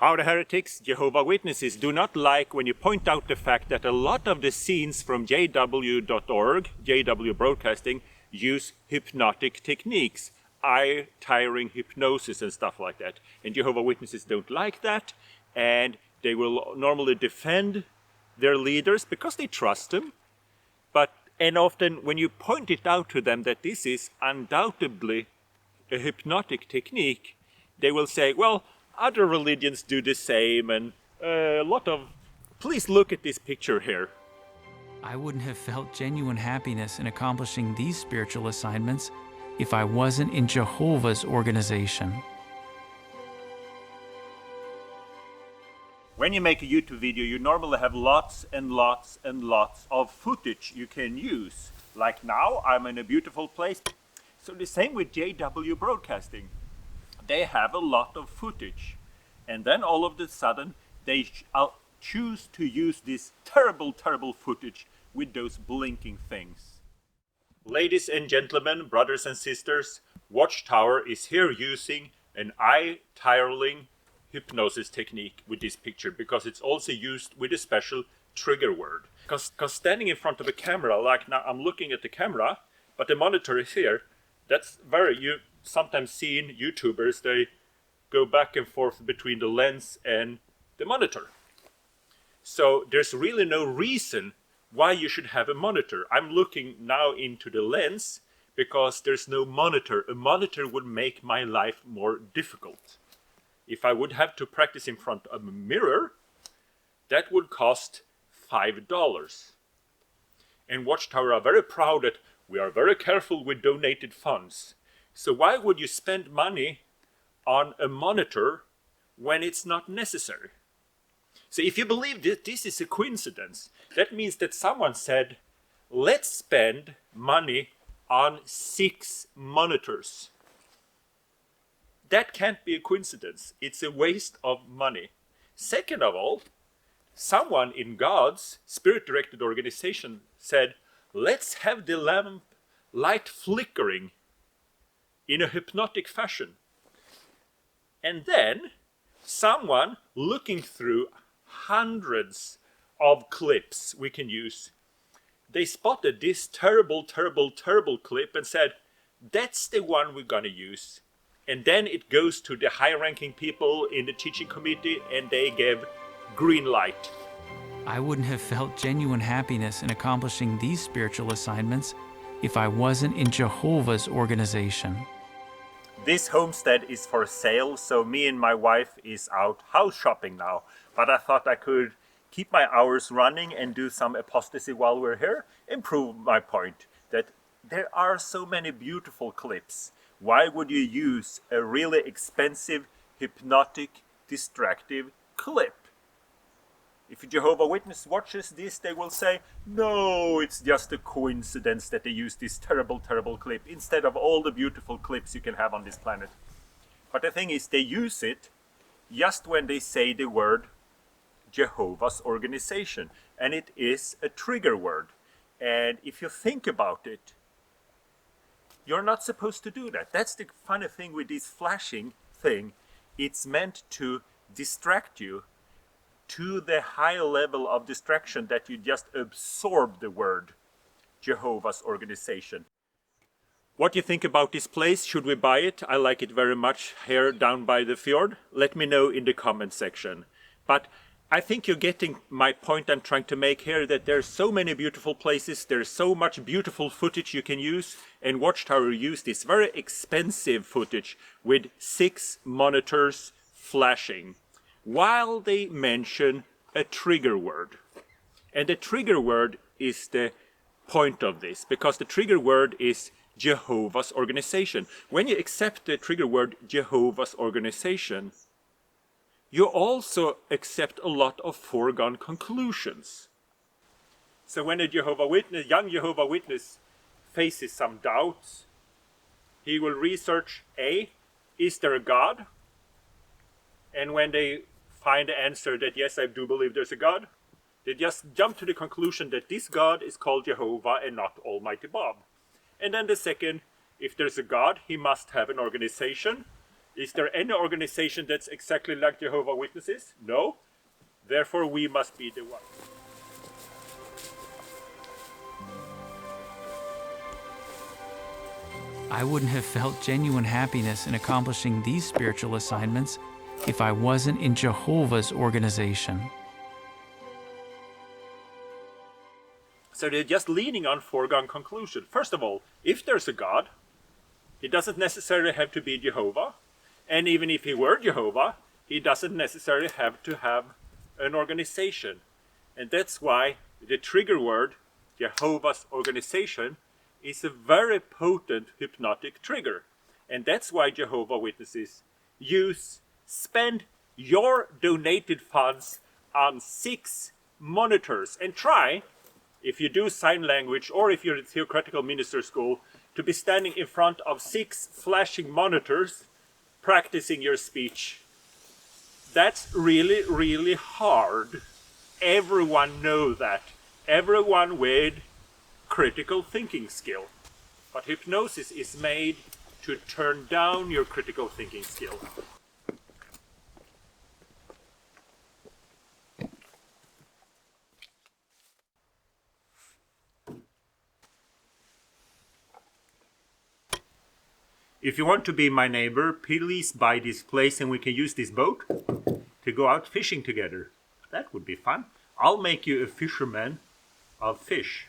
How the heretics, Jehovah Witnesses, do not like when you point out the fact that a lot of the scenes from jw.org, JW Broadcasting, use hypnotic techniques, eye-tiring hypnosis and stuff like that. And Jehovah Witnesses don't like that, and they will normally defend their leaders because they trust them. And often when you point it out to them that this is undoubtedly a hypnotic technique, they will say, well, other religions do the same, and please look at this picture here. I wouldn't have felt genuine happiness in accomplishing these spiritual assignments if I wasn't in Jehovah's organization. When you make a YouTube video, you normally have lots and lots and lots of footage you can use. Like now, I'm in a beautiful place. So the same with JW Broadcasting. They have a lot of footage. And then all of a sudden, they choose to use this terrible, terrible footage with those blinking things. Ladies and gentlemen, brothers and sisters, Watchtower is here using an eye-tiring hypnosis technique with this picture, because it's also used with a special trigger word. Because standing in front of a camera, like now I'm looking at the camera, but the monitor is here, you sometimes see in YouTubers, they go back and forth between the lens and the monitor. So there's really no reason why you should have a monitor. I'm looking now into the lens because there's no monitor. A monitor would make my life more difficult. If I would have to practice in front of a mirror, that would cost $5. And Watchtower are very proud that we are very careful with donated funds. So why would you spend money on a monitor when it's not necessary? So if you believe that this is a coincidence, that means that someone said, let's spend money on 6 monitors. That can't be a coincidence. It's a waste of money. Second of all, someone in God's spirit-directed organization said, let's have the lamp light flickering in a hypnotic fashion. And then someone looking through hundreds of clips we can use, they spotted this terrible, terrible, terrible clip and said, that's the one we're going to use. And then it goes to the high-ranking people in the teaching committee and they gave green light. I wouldn't have felt genuine happiness in accomplishing these spiritual assignments if I wasn't in Jehovah's organization. This homestead is for sale, so me and my wife is out house shopping now. But I thought I could keep my hours running and do some apostasy while we're here and prove my point that there are so many beautiful clips. Why would you use a really expensive, hypnotic, distractive clip? If a Jehovah Witness watches this, they will say, no, it's just a coincidence that they use this terrible, terrible clip instead of all the beautiful clips you can have on this planet. But the thing is, they use it just when they say the word Jehovah's organization. And it is a trigger word. And if you think about it, you're not supposed to do that. That's the funny thing with this flashing thing. It's meant to distract you to the high level of distraction that you just absorb the word Jehovah's organization. What do you think about this place? Should we buy it? I like it very much here down by the fjord. Let me know in the comment section. But I think you're getting my point I'm trying to make here, that there's so many beautiful places, there's so much beautiful footage you can use, and Watchtower used this very expensive footage with 6 monitors flashing, while they mention a trigger word. And the trigger word is the point of this, because the trigger word is Jehovah's organization. When you accept the trigger word Jehovah's organization, you also accept a lot of foregone conclusions. So when a young Jehovah Witness faces some doubts, he will research A, is there a God? And when they find the answer that yes, I do believe there's a God, they just jump to the conclusion that this God is called Jehovah and not Almighty Bob. And then the second, if there's a God, he must have an organization. Is there any organization that's exactly like Jehovah Witnesses? No. Therefore, we must be the one. I wouldn't have felt genuine happiness in accomplishing these spiritual assignments if I wasn't in Jehovah's organization. So they're just leaning on foregone conclusion. First of all, if there's a God, he doesn't necessarily have to be Jehovah. And even if he were Jehovah, he doesn't necessarily have to have an organization. And that's why the trigger word, Jehovah's organization, is a very potent hypnotic trigger. And that's why Jehovah Witnesses spend your donated funds on 6 monitors. And try, if you do sign language or if you're at theoretical minister school, to be standing in front of 6 flashing monitors practicing your speech. That's really, really hard. Everyone knows that. Everyone with critical thinking skill. But hypnosis is made to turn down your critical thinking skill. If you want to be my neighbor, please buy this place and we can use this boat to go out fishing together. That would be fun. I'll make you a fisherman of fish.